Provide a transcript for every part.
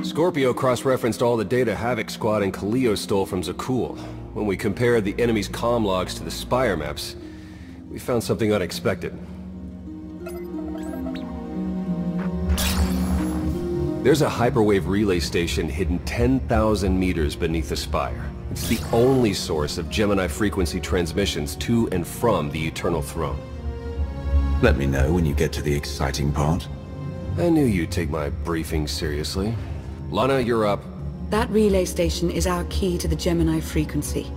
Scorpio cross-referenced all the data Havoc Squad and Kaliyo stole from Zakul. When we compared the enemy's comm logs to the Spire maps, we found something unexpected. There's a hyperwave relay station hidden 10,000 meters beneath the Spire. It's the only source of Gemini frequency transmissions to and from the Eternal Throne. Let me know when you get to the exciting part. I knew you'd take my briefing seriously. Lana, you're up. That relay station is our key to the Gemini frequency.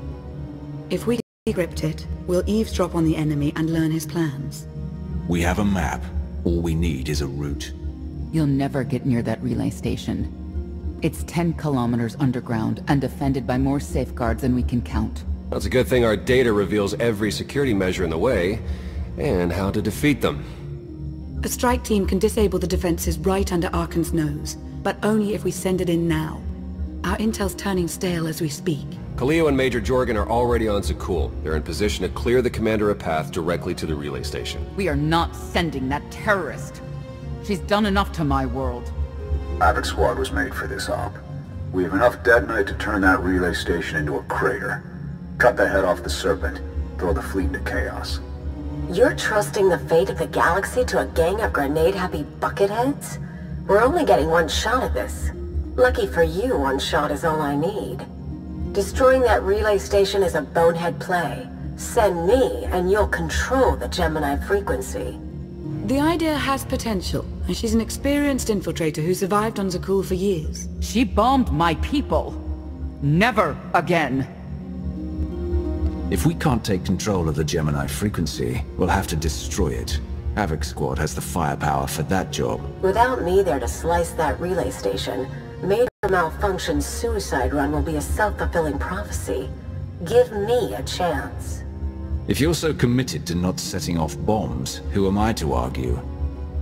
If we decrypt it, we'll eavesdrop on the enemy and learn his plans. We have a map. All we need is a route. You'll never get near that relay station. It's 10 kilometers underground and defended by more safeguards than we can count. That's a good thing our data reveals every security measure in the way, and how to defeat them. A strike team can disable the defenses right under Arkan's nose, but only if we send it in now. Our intel's turning stale as we speak. Kaliyo and Major Jorgen are already on Zakul. They're in position to clear the commander a path directly to the relay station. We are not sending that terrorist. She's done enough to my world. Havoc Squad was made for this op. We have enough detonite to turn that relay station into a crater. Cut the head off the Serpent. Throw the fleet into chaos. You're trusting the fate of the galaxy to a gang of grenade-happy bucketheads? We're only getting one shot at this. Lucky for you, one shot is all I need. Destroying that relay station is a bonehead play. Send me, and you'll control the Gemini frequency. The idea has potential, and she's an experienced infiltrator who survived on Zakul for years. She bombed my people. Never again. If we can't take control of the Gemini frequency, we'll have to destroy it. Havoc Squad has the firepower for that job. Without me there to slice that relay station, Major Malfunction's suicide run will be a self-fulfilling prophecy. Give me a chance. If you're so committed to not setting off bombs, who am I to argue?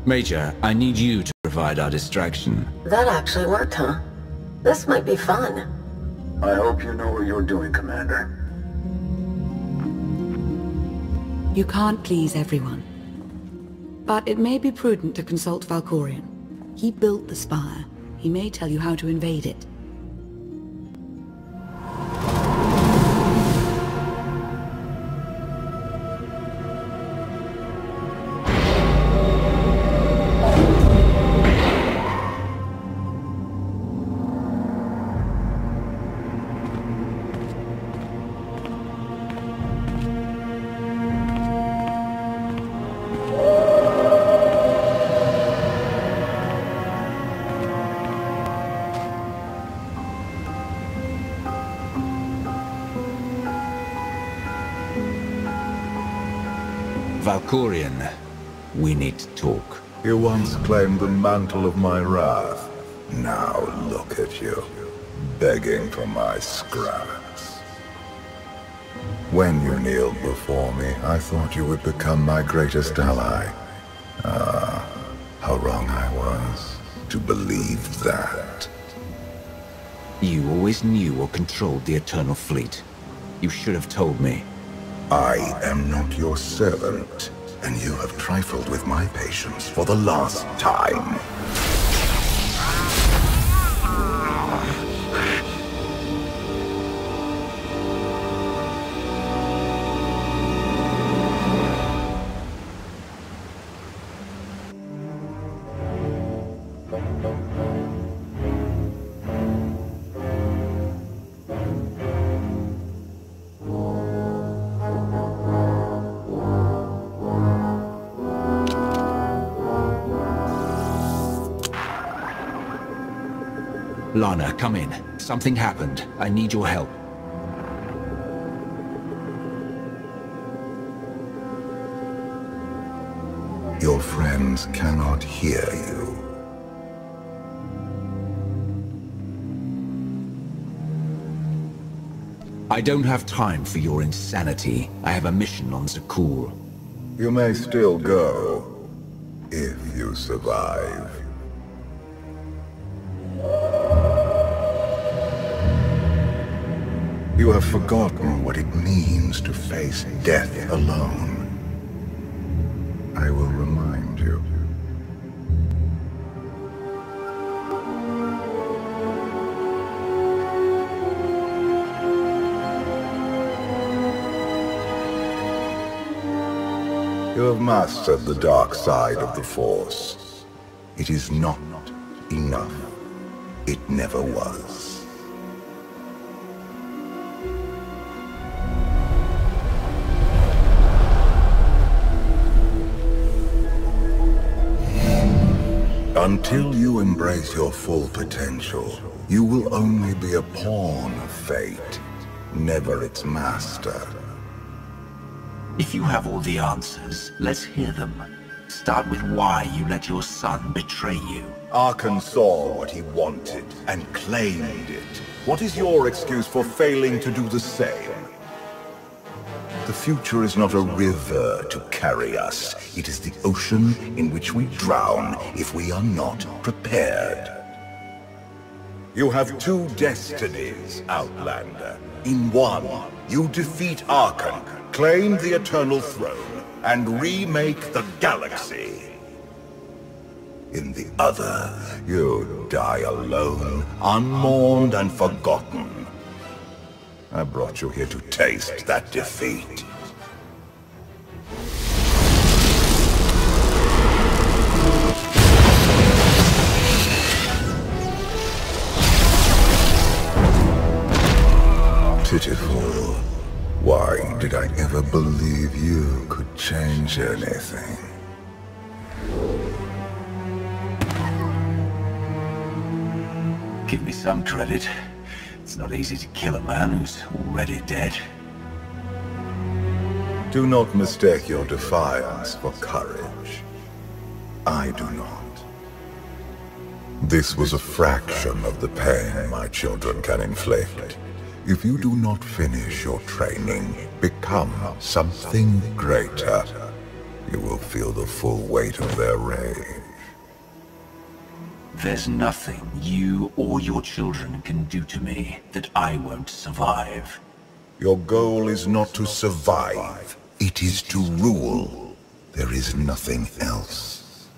Major, I need you to provide our distraction. That actually worked, huh? This might be fun. I hope you know what you're doing, Commander. You can't please everyone. But it may be prudent to consult Valkorion. He built the Spire. He may tell you how to invade it. Valkorion, we need to talk. You once claimed the mantle of my wrath. Now look at you, begging for my scraps. When you kneeled before me, I thought you would become my greatest ally. Ah, how wrong I was to believe that. You always knew or controlled the Eternal Fleet. You should have told me. I am not your servant, and you have trifled with my patience for the last time. Lana, come in. Something happened. I need your help. Your friends cannot hear you. I don't have time for your insanity. I have a mission on Zakul. You may still go, if you survive. You have forgotten what it means to face death alone. I will remind you. You have mastered the dark side of the Force. It is not enough. It never was. Until you embrace your full potential, you will only be a pawn of fate, never its master. If you have all the answers, let's hear them. Start with why you let your son betray you. Arcann saw what he wanted and claimed it. What is your excuse for failing to do the same? The future is not a river to carry us. It is the ocean in which we drown if we are not prepared. You have two destinies, Outlander. In one, you defeat Arcann, claim the Eternal Throne, and remake the galaxy. In the other, you die alone, unmourned and forgotten. I brought you here to taste that defeat. Pitiful. Why did I ever believe you could change anything? Give me some credit. It's not easy to kill a man who's already dead. Do not mistake your defiance for courage. I do not. This was a fraction of the pain my children can inflict. If you do not finish your training, become something greater, you will feel the full weight of their rage. There's nothing you or your children can do to me that I won't survive. Your goal is not to survive. It is to rule. There is nothing else.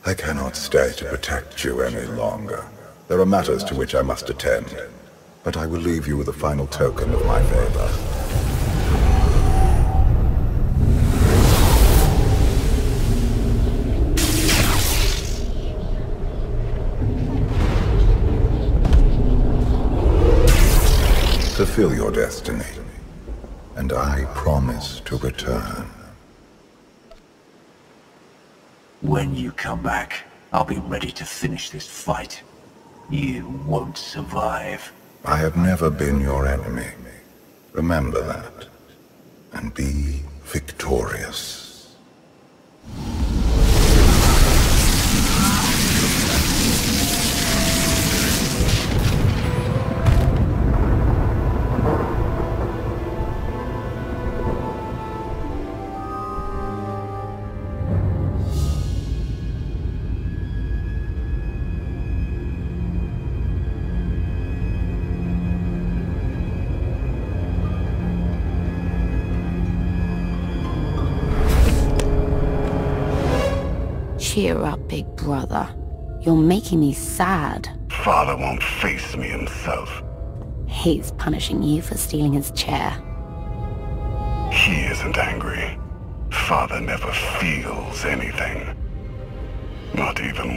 I cannot stay to protect you any longer. There are matters to which I must attend. But I will leave you with a final token of my favor. Fulfill your destiny, and I promise to return. When you come back, I'll be ready to finish this fight. You won't survive. I have never been your enemy. Remember that, and be victorious. Cheer up, big brother. You're making me sad. Father won't face me himself. He's punishing you for stealing his chair. He isn't angry. Father never feels anything. Not even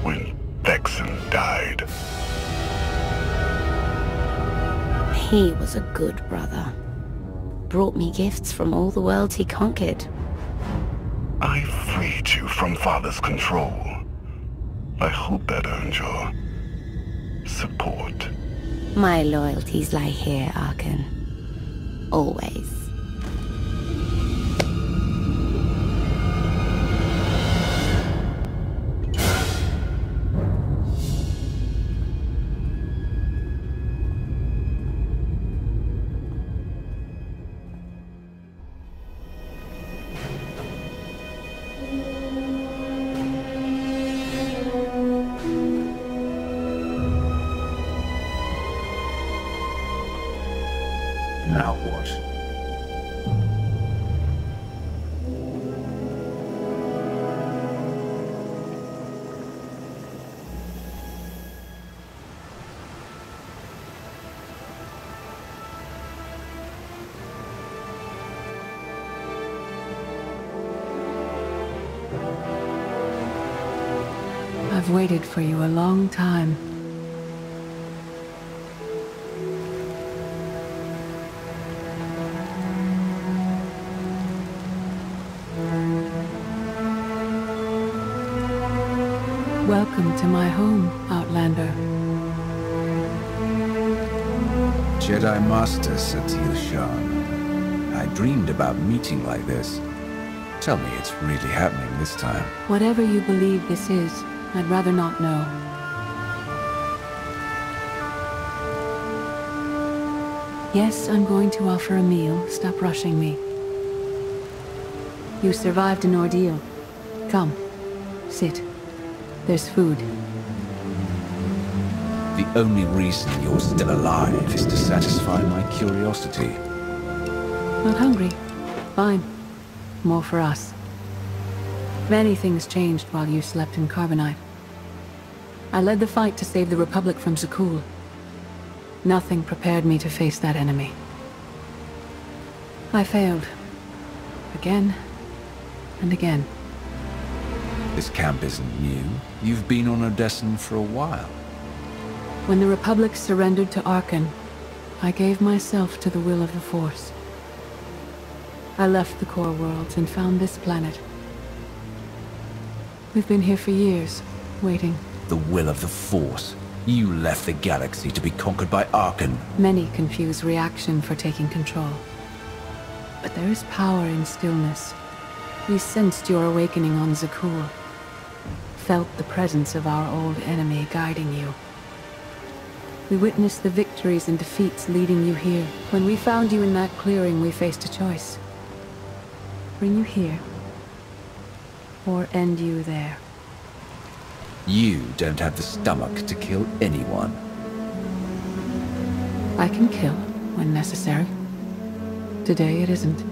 when Vexen died. He was a good brother. Brought me gifts from all the worlds he conquered. I freed you from Father's control. I hope that earned your support. My loyalties lie here, Arcann. Always. Now what? I've waited for you a long time. Welcome to my home, Outlander. Jedi Master Satele Shan. I dreamed about meeting like this. Tell me it's really happening this time. Whatever you believe this is, I'd rather not know. Yes, I'm going to offer a meal. Stop rushing me. You survived an ordeal. Come, sit. There's food. The only reason you're still alive is to satisfy my curiosity. Not hungry? Fine. More for us. Many things changed while you slept in Carbonite. I led the fight to save the Republic from Zakuul. Nothing prepared me to face that enemy. I failed. Again and again. This camp isn't new. You've been on Odessen for a while. When the Republic surrendered to Arcann, I gave myself to the will of the Force. I left the core worlds and found this planet. We've been here for years, waiting. The will of the Force? You left the galaxy to be conquered by Arcann. Many confuse reaction for taking control. But there is power in stillness. We sensed your awakening on Zakuul. Felt the presence of our old enemy guiding you. We witnessed the victories and defeats leading you here. When we found you in that clearing, we faced a choice. Bring you here, or end you there. You don't have the stomach to kill anyone. I can kill when necessary. Today it isn't.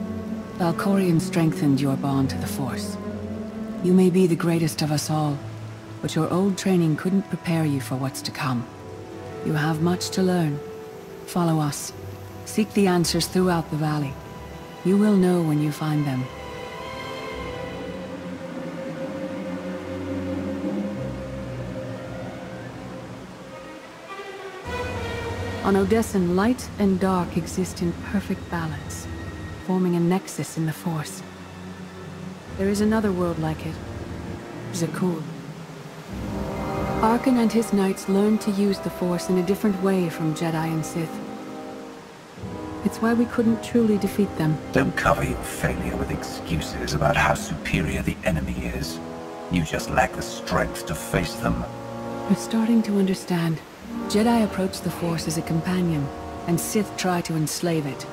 Valkorion strengthened your bond to the Force. You may be the greatest of us all, but your old training couldn't prepare you for what's to come. You have much to learn. Follow us. Seek the answers throughout the valley. You will know when you find them. On Odessen, light and dark exist in perfect balance, forming a nexus in the Force. There is another world like it, Zakuul. Arcann and his knights learned to use the Force in a different way from Jedi and Sith. It's why we couldn't truly defeat them. Don't cover your failure with excuses about how superior the enemy is. You just lack the strength to face them. We're starting to understand. Jedi approach the Force as a companion, and Sith try to enslave it.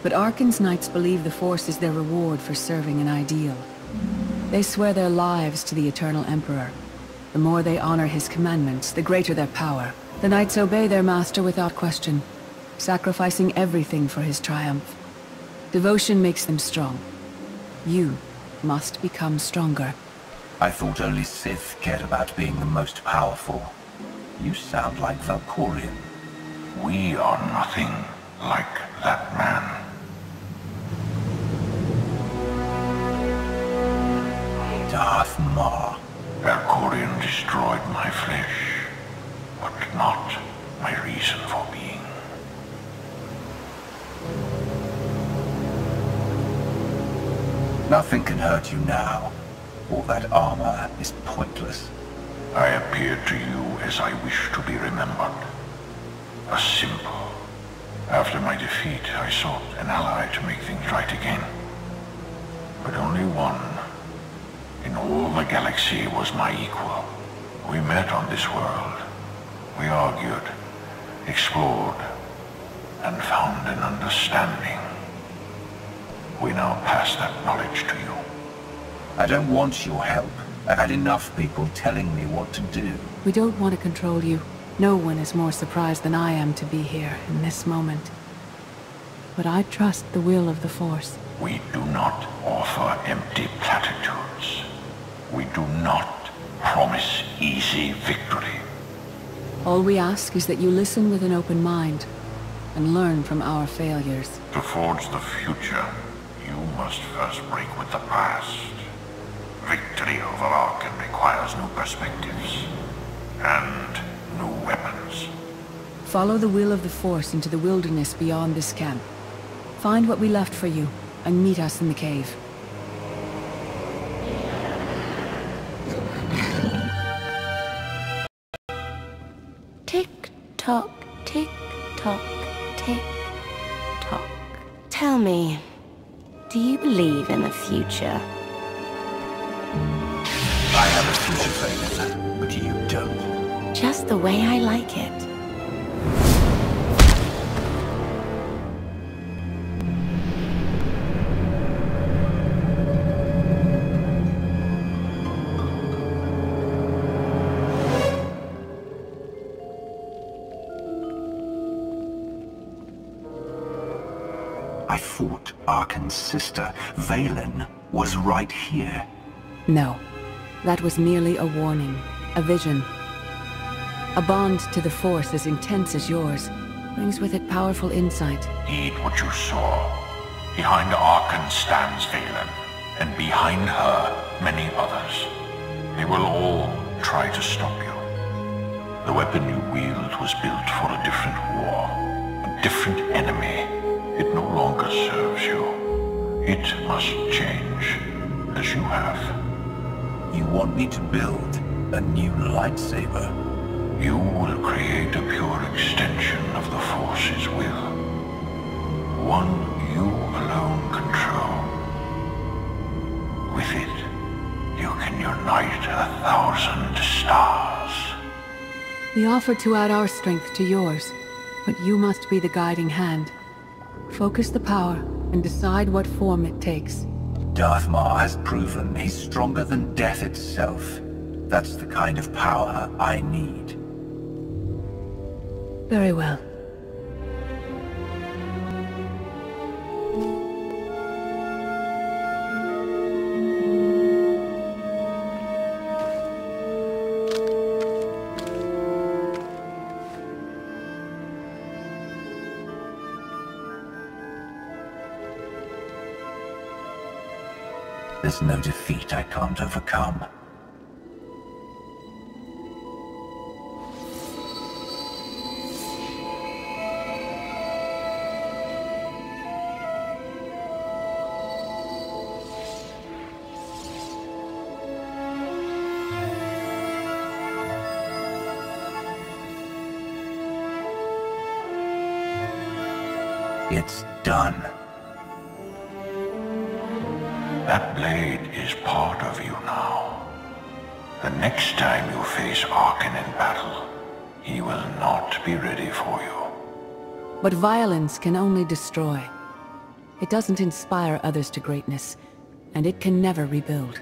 But Arkann's knights believe the Force is their reward for serving an ideal. They swear their lives to the Eternal Emperor. The more they honor his commandments, the greater their power. The knights obey their master without question, sacrificing everything for his triumph. Devotion makes them strong. You must become stronger. I thought only Sith cared about being the most powerful. You sound like Valkorion. We are nothing like that man. Darth Maul. Valkorion destroyed my flesh, but not my reason for being. Nothing can hurt you now. All that armor is pointless. I appeared to you as I wish to be remembered. A symbol. After my defeat, I sought an ally to make things right again. But only one in all the galaxy was my equal. We met on this world. We argued, explored, and found an understanding. We now pass that knowledge to you. I don't want your help. I've had enough people telling me what to do. We don't want to control you. No one is more surprised than I am to be here in this moment. But I trust the will of the Force. We do not offer empty platitudes. We do not promise easy victory. All we ask is that you listen with an open mind and learn from our failures. To forge the future, you must first break with the past. Victory over Arkan requires new perspectives. And new weapons. Follow the will of the Force into the wilderness beyond this camp. Find what we left for you, and meet us in the cave. Tick-tock, tick-tock, tick-tock. Tell me, do you believe in a future? I have a future, Vaylin, but you don't. Just the way I like it. I thought Arkan's sister, Vaylin, was right here. No. That was merely a warning. A vision. A bond to the Force as intense as yours brings with it powerful insight. Heed what you saw. Behind Arkan stands Vaylin, and behind her, many others. They will all try to stop you. The weapon you wield was built for a different war, a different enemy. It no longer serves you. It must change, as you have. You want me to build a new lightsaber? You will create a pure extension of the Force's will. One you alone control. With it, you can unite 1,000 stars. We offer to add our strength to yours, but you must be the guiding hand. Focus the power and decide what form it takes. Darth Maul has proven he's stronger than death itself. That's the kind of power I need. Very well. There's no defeat I can't overcome. It's done. That blade is part of you now. The next time you face Arkan in battle, he will not be ready for you. But violence can only destroy. It doesn't inspire others to greatness, and it can never rebuild.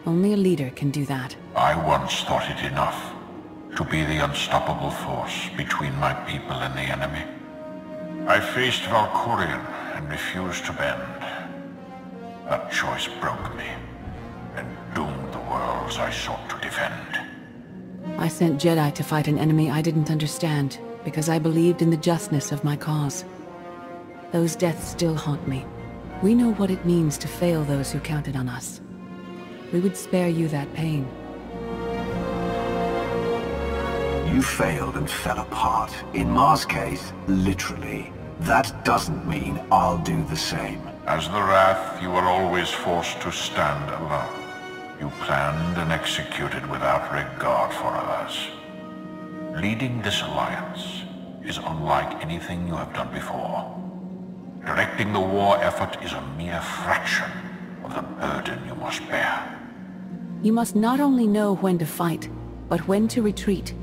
Only a leader can do that. I once thought it enough to be the unstoppable force between my people and the enemy. I faced Valkorion and refused to bend. That choice broke me, and doomed the worlds I sought to defend. I sent Jedi to fight an enemy I didn't understand, because I believed in the justness of my cause. Those deaths still haunt me. We know what it means to fail those who counted on us. We would spare you that pain. You failed and fell apart. In Mar's case, literally. That doesn't mean I'll do the same. As the Wrath, you were always forced to stand alone. You planned and executed without regard for others. Leading this alliance is unlike anything you have done before. Directing the war effort is a mere fraction of the burden you must bear. You must not only know when to fight, but when to retreat,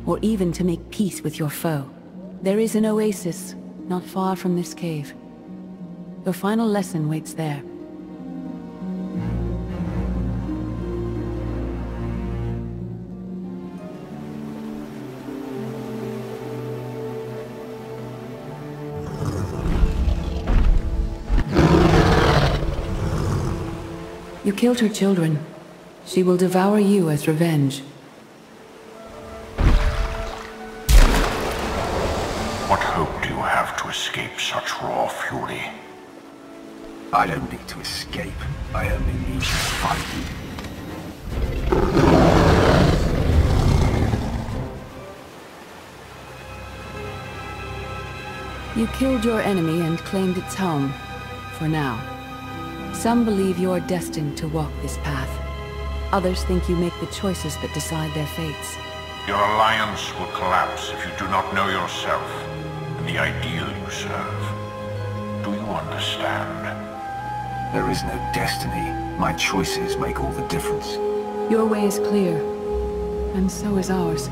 or even to make peace with your foe. There is an oasis not far from this cave. Your final lesson waits there. You killed her children. She will devour you as revenge. What hope do you have to escape such raw fury? I don't need to escape. I only need to fight. You killed your enemy and claimed its home, for now. Some believe you're destined to walk this path. Others think you make the choices that decide their fates. Your alliance will collapse if you do not know yourself and the ideal you serve. Do you understand? There is no destiny. My choices make all the difference. Your way is clear, and so is ours.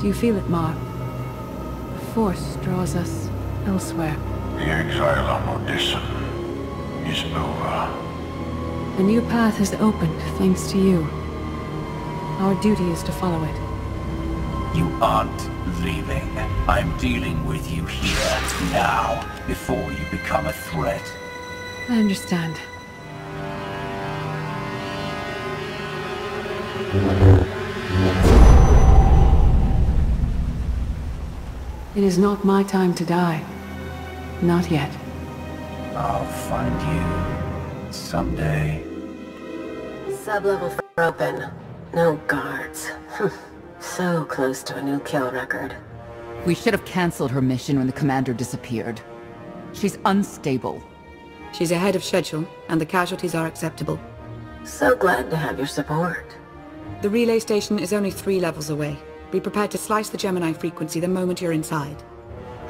Do you feel it, Mar? The Force draws us elsewhere. The exile on Odyssey is over. A new path has opened, thanks to you. Our duty is to follow it. You aren't leaving. I'm dealing with you here, now, before you become a threat. I understand. It is not my time to die. Not yet. I'll find you someday. Sub-level for open. No guards. So close to a new kill record. We should have cancelled her mission when the commander disappeared. She's unstable. She's ahead of schedule, and the casualties are acceptable. So glad to have your support. The relay station is only 3 levels away. Be prepared to slice the Gemini frequency the moment you're inside.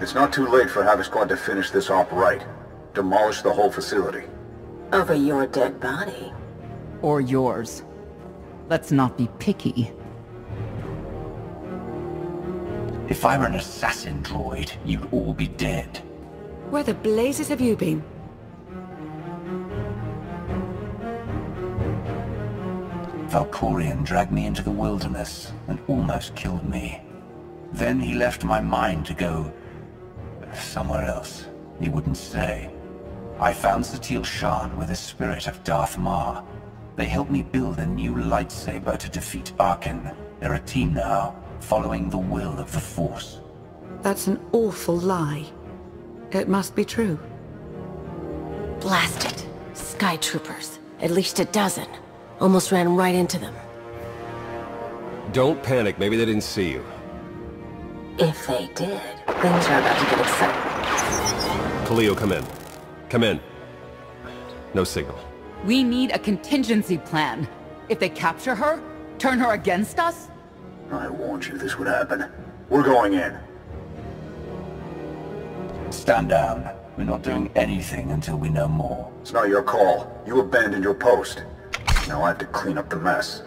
It's not too late for Havoc Squad to finish this op right. Demolish the whole facility. Over your dead body. Or yours. Let's not be picky. If I were an assassin droid, you'd all be dead. Where the blazes have you been? Valkorion dragged me into the wilderness and almost killed me. Then he left my mind to go somewhere else. He wouldn't say. I found Satil Shan with the spirit of Darth Mar. They helped me build a new lightsaber to defeat Arkin. They're a team now, following the will of the Force. That's an awful lie. It must be true. Blast it. Sky troopers. At least a dozen. Almost ran right into them. Don't panic, maybe they didn't see you. If they did, things are about to get exciting. Kaliyo, come in. Come in. No signal. We need a contingency plan. If they capture her, turn her against us? I warned you this would happen. We're going in. Stand down. We're not doing anything until we know more. It's not your call. You abandoned your post. Now I have to clean up the mess.